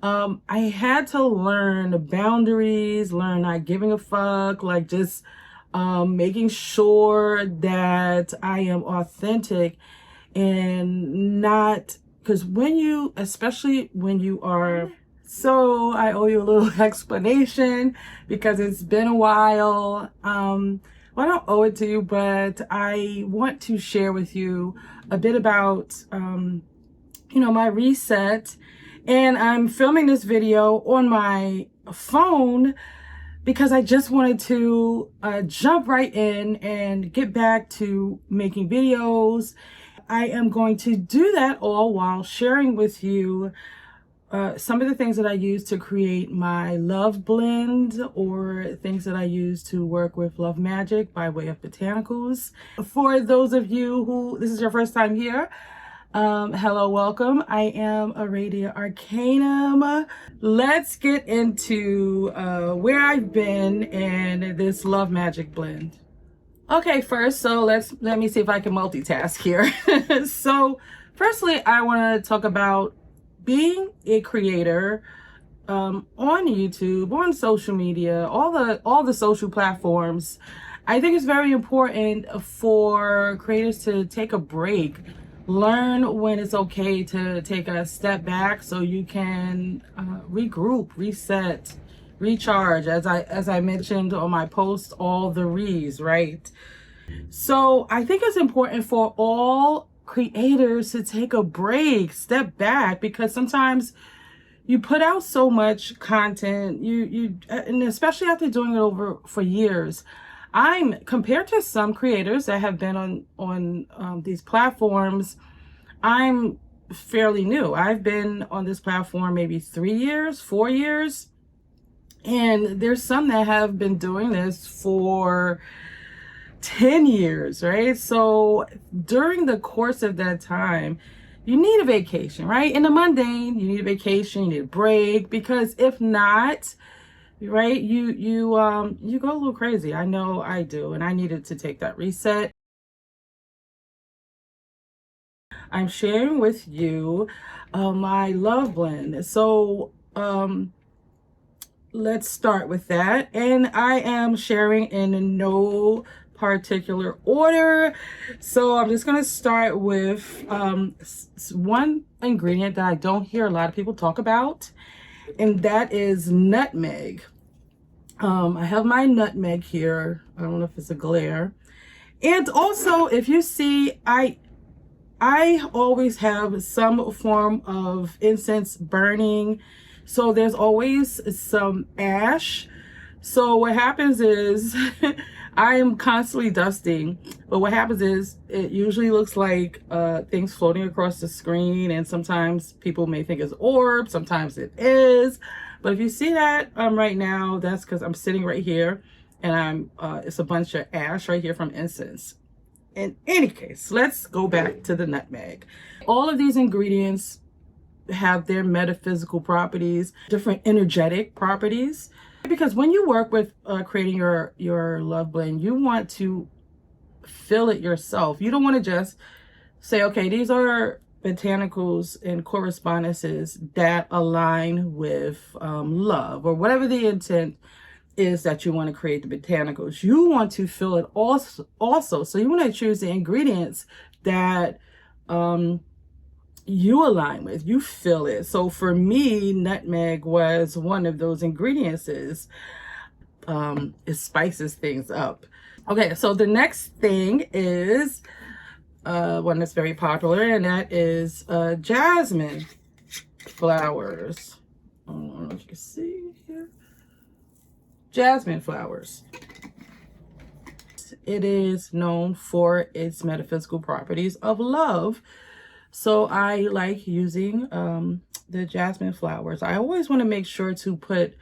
I had to learn boundaries, learn not giving a fuck, like just making sure that I am authentic and not, because especially when you are, so I owe you a little explanation because it's been a while. Well, I don't owe it to you, but I want to share with you a bit about, my reset. And I'm filming this video on my phone because I just wanted to jump right in and get back to making videos. I am going to do that all while sharing with you some of the things that I use to create my love blend, or things that I use to work with love magic by way of botanicals. For those of you who this is your first time here, hello, welcome. I am Aradia Arcanum. Let's get into where I've been and this love magic blend. Okay, first, so let me see if I can multitask here. So, firstly, I want to talk about being a creator on YouTube, on social media, all the social platforms. I think it's very important for creators to take a break, learn when it's okay to take a step back so you can regroup, reset, recharge, as I mentioned on my post, all the re's, right? So I think it's important for all creators to take a break, step back, because sometimes you put out so much content, and especially after doing it over for years. I'm compared to some creators that have been on these platforms, I'm fairly new. I've been on this platform maybe 3 years, 4 years. And there's some that have been doing this for 10 years, right? So during the course of that time, you need a vacation, right? In the mundane, you need a vacation, you need a break, because if not, right, you go a little crazy. I know I do, and I needed to take that reset. I'm sharing with you my love blend. So let's start with that. And I am sharing in no particular order. So I'm just going to start with one ingredient that I don't hear a lot of people talk about, and that is nutmeg. I have my nutmeg here. I don't know if it's a glare. And also, if you see, I always have some form of incense burning. So there's always some ash. So what happens is I am constantly dusting, but what happens is it usually looks like things floating across the screen, and sometimes people may think it's orbs, sometimes it is. But if you see that right now, that's because I'm sitting right here, and it's a bunch of ash right here from incense. In any case, let's go back to the nutmeg. All of these ingredients have their metaphysical properties, different energetic properties. Because when you work with creating your love blend, you want to feel it yourself. You don't want to just say, okay, these are botanicals and correspondences that align with love, or whatever the intent is that you want to create the botanicals. You want to feel it also. So you want to choose the ingredients that you align with, you feel it. So for me, nutmeg was one of those ingredients. It spices things up. Okay, so the next thing is one that's very popular, and that is jasmine flowers. I don't know if you can see here. Jasmine flowers. It is known for its metaphysical properties of love. So I like using the jasmine flowers. I always want to make sure to put,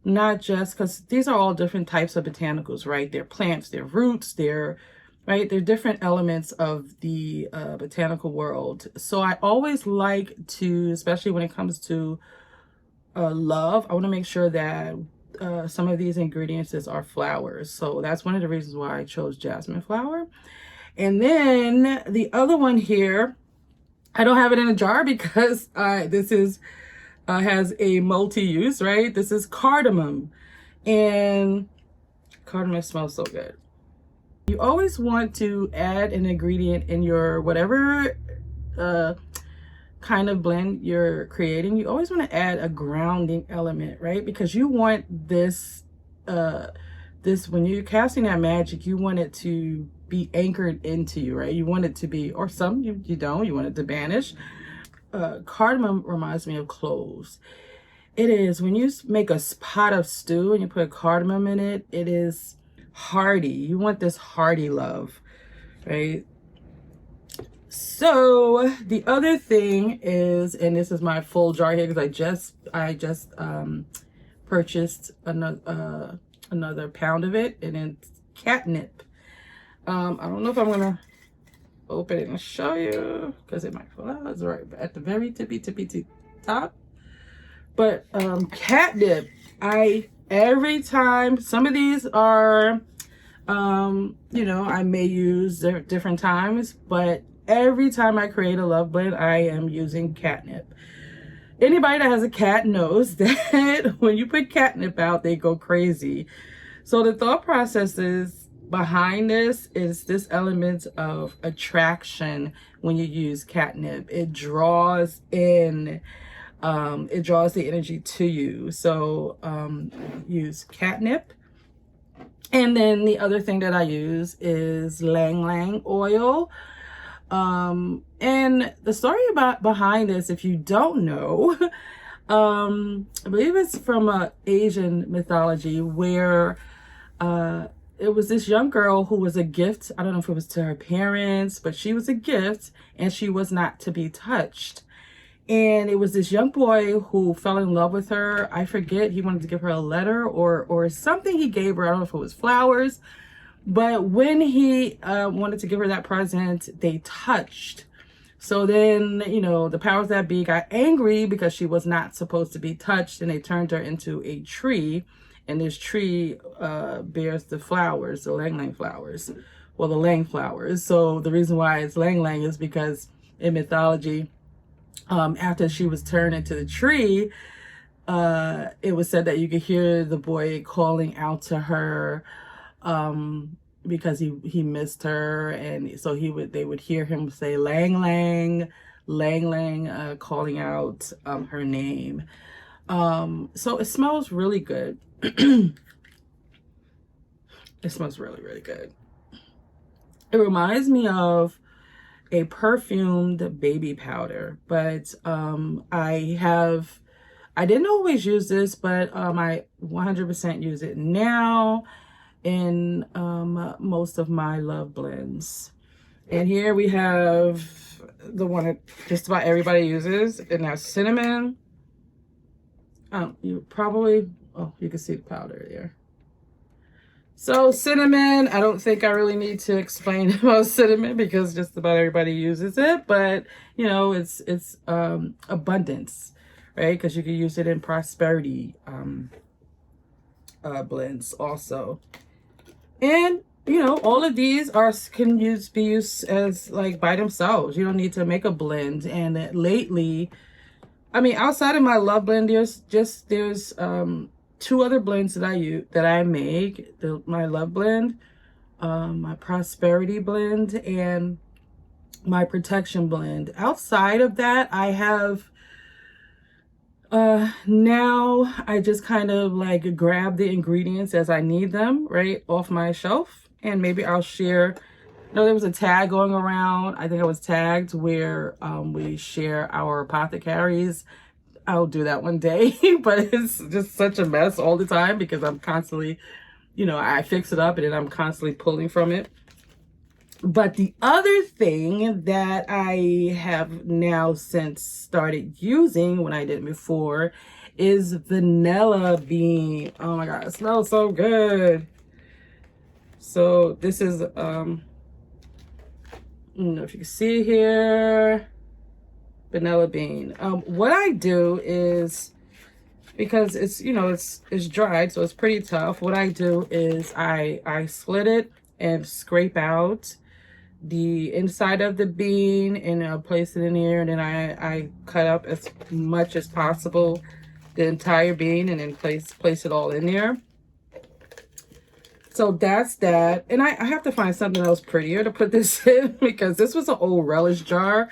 not just, because these are all different types of botanicals, right? They're plants, they're roots, they're different elements of the botanical world. So I always like to, especially when it comes to love, I want to make sure that some of these ingredients are flowers. So that's one of the reasons why I chose jasmine flower. And then the other one here, I don't have it in a jar because this is has a multi-use, right? This is cardamom, and cardamom smells so good. You always want to add an ingredient in your whatever kind of blend you're creating. You always want to add a grounding element, right? Because you want this when you're casting that magic, you want it to be anchored into you, right? You want it to be, or some you don't, you want it to banish. Cardamom reminds me of cloves. It is, when you make a pot of stew and you put cardamom in it, it is hearty. You want this hearty love, right? So the other thing is, and this is my full jar here because I just purchased another pound of it, and it's catnip. I don't know if I'm gonna open it and show you because it might fall out. It's right at the very tippy top. But catnip, every time, some of these are you know, I may use different times, but every time I create a love blend, I am using catnip. Anybody that has a cat knows that when you put catnip out, they go crazy. So the thought process is behind this is this element of attraction. When you use catnip, it draws in, it draws the energy to you. So use catnip. And then the other thing that I use is Lang Lang oil. And the story behind this, if you don't know, I believe it's from Asian mythology where it was this young girl who was a gift. I don't know if it was to her parents, but she was a gift and she was not to be touched. And it was this young boy who fell in love with her. I forget, he wanted to give her a letter or something he gave her. I don't know if it was flowers. But when he wanted to give her that present, they touched. So then, you know, the powers that be got angry because she was not supposed to be touched, and they turned her into a tree. And this tree bears the flowers, the Lang Lang flowers. Well, the Lang flowers. So the reason why it's Lang Lang is because in mythology, after she was turned into the tree, it was said that you could hear the boy calling out to her because he missed her, and so they would hear him say Lang Lang, Lang Lang, calling out her name. So it smells really good. It smells really, really good. It reminds me of a perfumed baby powder, but I didn't always use this, but I 100% use it now in most of my love blends. And here we have the one that just about everybody uses, and that's cinnamon. You can see the powder there. So cinnamon, I don't think I really need to explain about cinnamon because just about everybody uses it, but you know, it's abundance, right? Because you can use it in prosperity blends also. And you know, all of these can be used as like by themselves. You don't need to make a blend. And lately, I mean, outside of my love blend, there's two other blends that I make. My love blend, my prosperity blend, and my protection blend. Outside of that, I have now I just kind of like grab the ingredients as I need them, right, off my shelf, and maybe I'll share. No, there was a tag going around. I think I was tagged where we share our apothecaries. I'll do that one day, but it's just such a mess all the time because I'm constantly, you know, I fix it up and then I'm constantly pulling from it. But the other thing that I have now since started using when I didn't before is vanilla bean. Oh my God, it smells so good. So this is, I don't know if you can see here, vanilla bean. What I do is, because it's, you know, it's dried, so it's pretty tough. What I do is I split it and scrape out the inside of the bean and I'll place it in here, and then I cut up as much as possible the entire bean and then place it all in there. So that's that. And I have to find something else prettier to put this in because this was an old relish jar.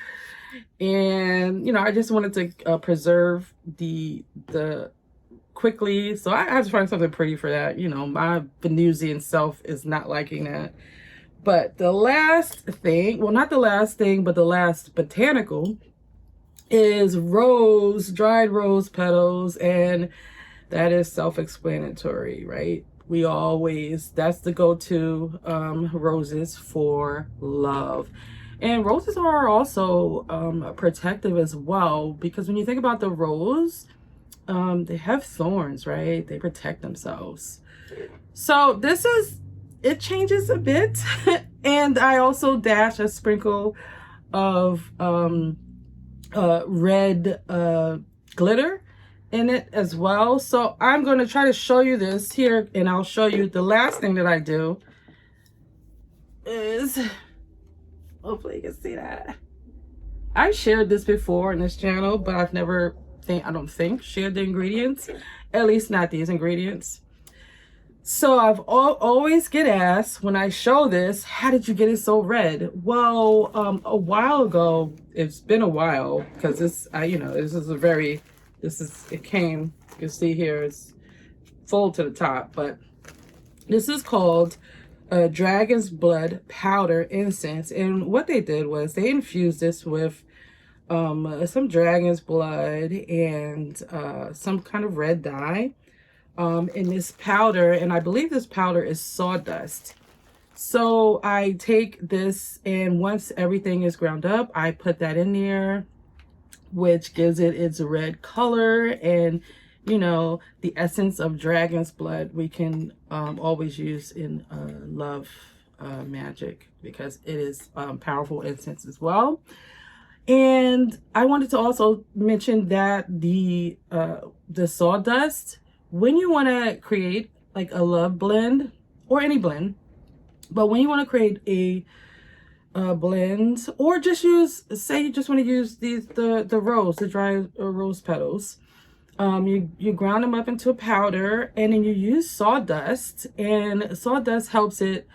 And, you know, I just wanted to preserve the quickly. So I have to find something pretty for that. You know, my Venusian self is not liking that. But the last thing, well, not the last thing, but the last botanical is dried rose petals. And that is self-explanatory, right? We always, that's the go-to roses for love. And roses are also protective as well, because when you think about the rose, they have thorns, right? They protect themselves. So this is, it changes a bit. And I also dash a sprinkle of red glitter in it as well. So I'm going to try to show you this here, and I'll show you the last thing that I do is, hopefully you can see that. I shared this before in this channel, but I've never I don't think shared the ingredients, at least not these ingredients. So I've always get asked when I show this, how did you get it so red? Well, a while ago, it's been a while, because this, you know, it came, you can see here, it's full to the top, but this is called dragon's blood powder incense. And what they did was they infused this with some dragon's blood and some kind of red dye in this powder, and I believe this powder is sawdust. So I take this, and once everything is ground up, I put that in there, which gives it its red color. And you know, the essence of dragon's blood we can always use in love magic, because it is powerful incense as well. And I wanted to also mention that the sawdust, when you want to create like a love blend or any blend, but when you want to create a blend, or just use, say you just want to use the dry rose petals, you ground them up into a powder, and then you use sawdust, and sawdust helps it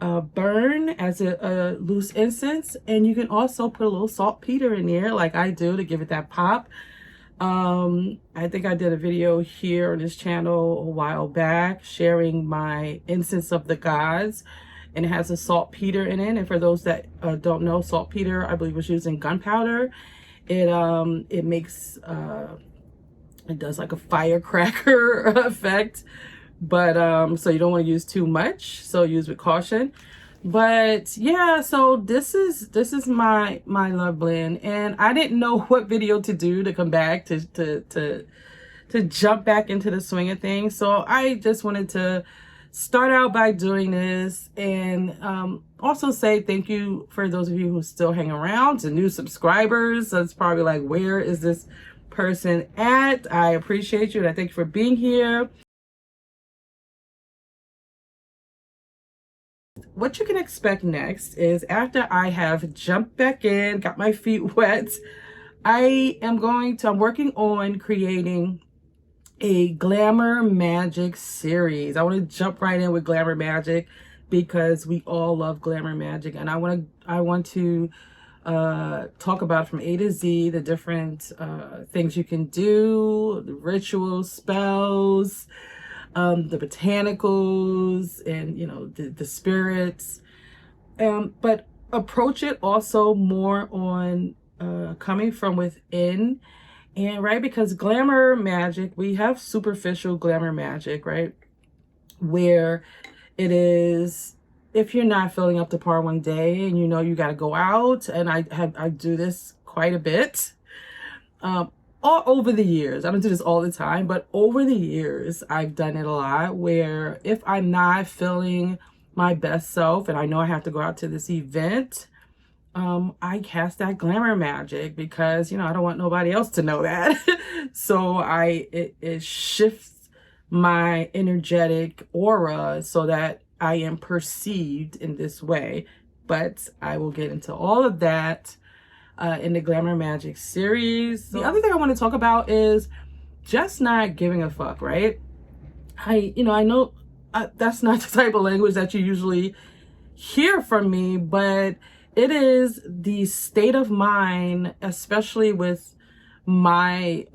burn as a loose incense. And you can also put a little saltpeter in there like I do to give it that pop. I think I did a video here on this channel a while back sharing my incense of the gods, and it has a saltpeter in it. And for those that don't know, saltpeter I believe was used in gunpowder. It makes it does like a firecracker effect, but so you don't want to use too much, so use with caution. But yeah, so this is my love blend, and I didn't know what video to do to come back to jump back into the swing of things. So I just wanted to start out by doing this, and also say thank you for those of you who still hang around, to new subscribers. So it's probably like, where is this person at? I appreciate you, and I thank you for being here. What you can expect next is, after I have jumped back in, got my feet wet, I'm working on creating a glamour magic series. I want to jump right in with glamour magic because we all love glamour magic, and I want to talk about from A to Z the different things you can do, the rituals, spells, the botanicals, and you know, the spirits, but approach it also more on coming from within. And right, because glamour magic, we have superficial glamour magic, right, where it is, if you're not feeling up to par one day and you know you got to go out, and I do this quite a bit all over the years. I don't do this all the time, but over the years I've done it a lot, where if I'm not feeling my best self and I know I have to go out to this event, I cast that glamour magic, because you know, I don't want nobody else to know that. So it shifts my energetic aura so that I am perceived in this way. but I will get into all of that in the Glamour Magic series. The other thing I want to talk about is just not giving a fuck, right? I know that's not the type of language that you usually hear from me, but it is the state of mind, especially with my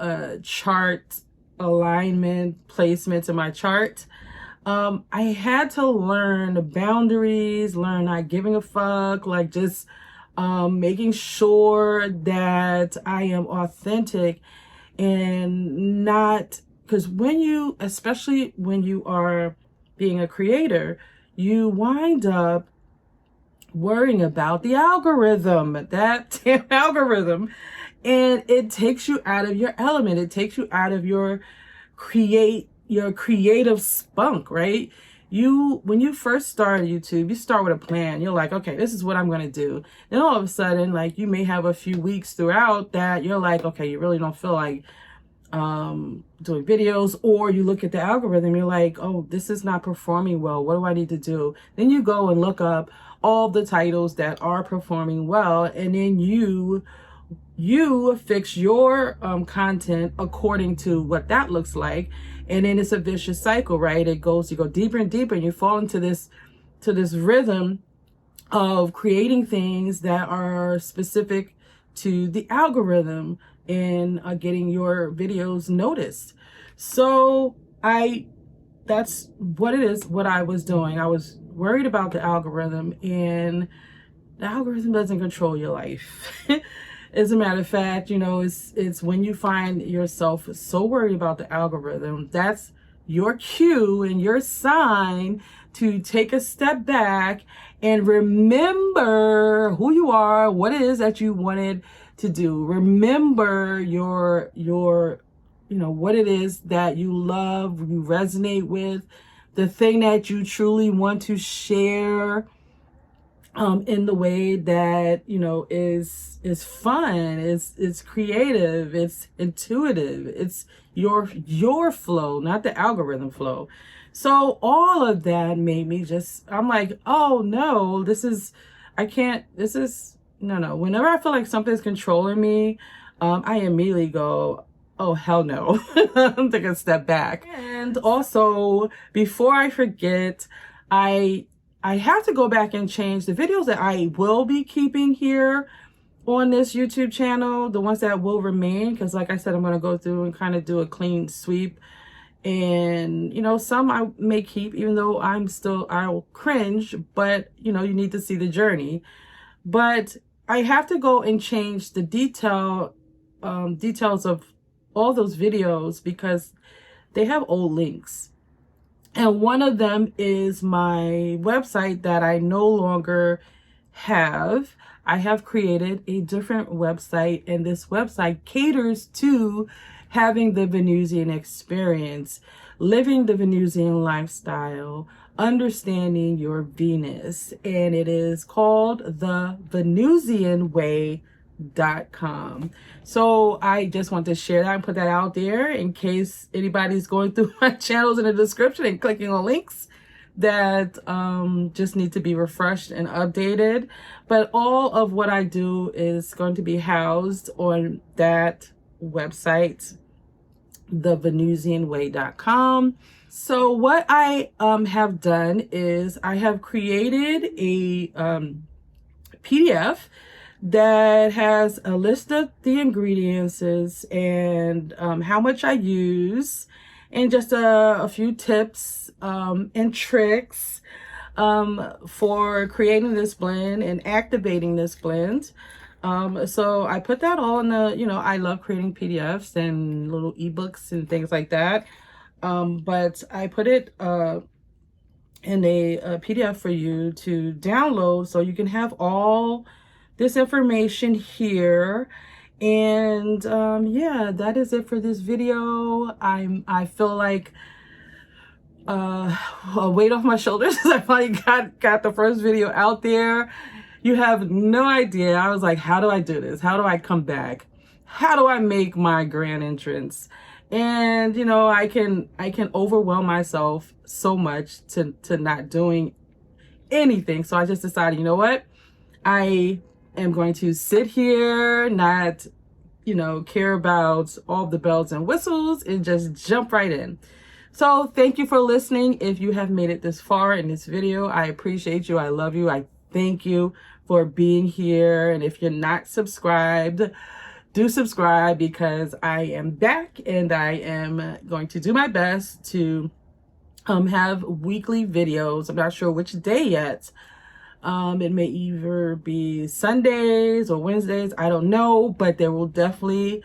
chart alignment placements in my chart. I had to learn boundaries, learn not giving a fuck, like just making sure that I am authentic and not, because especially when you are being a creator, you wind up worrying about the algorithm, that damn algorithm, and it takes you out of your element. It takes you out of your creative spunk, right? When you first start YouTube, you start with a plan. You're like, okay, this is what I'm going to do. Then all of a sudden, like, you may have a few weeks throughout that you're like, okay, you really don't feel like doing videos, or you look at the algorithm, you're like, oh, this is not performing well. What do I need to do? Then you go and look up all the titles that are performing well, and then you fix your content according to what that looks like. And then it's a vicious cycle, right? You go deeper and deeper, and you fall into this rhythm of creating things that are specific to the algorithm and getting your videos noticed. So that's what it is, what I was doing. I was worried about the algorithm, and the algorithm doesn't control your life. As a matter of fact, it's when you find yourself so worried about the algorithm, that's your cue and your sign to take a step back and remember who you are, what it is that you wanted to do. Remember your what it is that you love, you resonate with, the thing that you truly want to share in the way that is fun, it's creative, it's intuitive, it's your flow, not the algorithm flow. So all of that made me I'm like, oh no, no. Whenever I feel like something's controlling me, I immediately go, oh hell no. I'm taking a step back. And also, before I forget, I have to go back and change the videos that I will be keeping here on this YouTube channel, the ones that will remain, because like I said, I'm going to go through and kind of do a clean sweep. And some I may keep, even though I'll cringe, but you need to see the journey. But I have to go and change the details of all those videos because they have old links. And one of them is my website that I no longer have. I have created a different website, and this website caters to having the Venusian experience, living the Venusian lifestyle, understanding your Venus. And it is called the Venusianway.com. So I just want to share that and put that out there in case anybody's going through my channels in the description and clicking on links that just need to be refreshed and updated. But all of what I do is going to be housed on that website, the Venusianway.com. So what I have done is I have created a PDF that has a list of the ingredients and how much I use, and just a few tips and tricks for creating this blend and activating this blend. So I put that all in I love creating PDFs and little ebooks and things like that. But I put it in a PDF for you to download, so you can have all this information here. And yeah, that is it for this video. I feel like a weight off my shoulders. I finally got the first video out there. You have no idea. I was like, how do I do this? How do I come back? How do I make my grand entrance? And I can overwhelm myself so much to not doing anything. So I just decided, you know what? I am going to sit here, not, care about all the bells and whistles, and just jump right in. So thank you for listening. If you have made it this far in this video, I appreciate you. I love you. I thank you for being here. And if you're not subscribed, do subscribe, because I am back and I am going to do my best to have weekly videos. I'm not sure which day yet. It may either be Sundays or Wednesdays, I don't know, but there will definitely,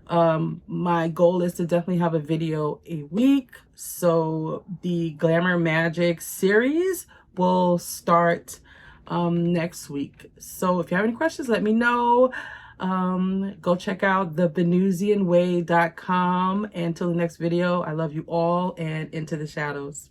my goal is to definitely have a video a week. So the Glamour Magic series will start next week. So if you have any questions, let me know. Go check out the Venusianway.com. And until the next video, I love you all, and into the shadows.